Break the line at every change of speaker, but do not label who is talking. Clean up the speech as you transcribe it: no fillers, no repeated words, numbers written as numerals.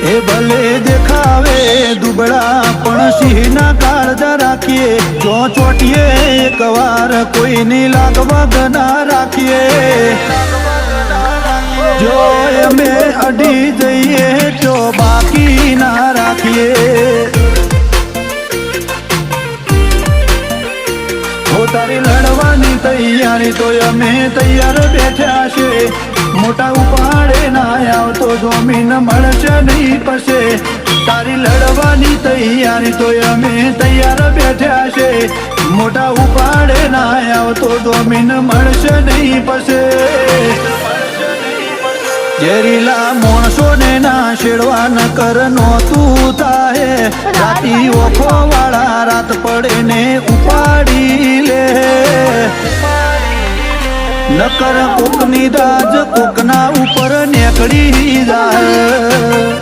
એ ભલે દેખાવે દુબળા પણ સિંહના કાળજા રાખીએ જો ચોટીએ એક વાર કોઈની લાગવગ ના રાખીએ જો અમે અડી જઈએ તો બાકી ના રાખીએ તારી લડવાની તૈયારી તો અમે તૈયાર બેઠા છે મોટા ઉપાડે ના આવતો જમીન મળશે નહીં પશે તારી લડવાની તૈયારી તો અમે તૈયાર બેઠા છે મોટા ઉપાડે ના આવતો જમીન મળશે નહીં પશે ઝેરીલા માણસોને ના શેડવા ન કર નોતું થાય રાતી ઓખો વાળા રાત પડે ને ઉપાડી લે નકર કોકની દાજ કોકના ઉપર નેકડી જાય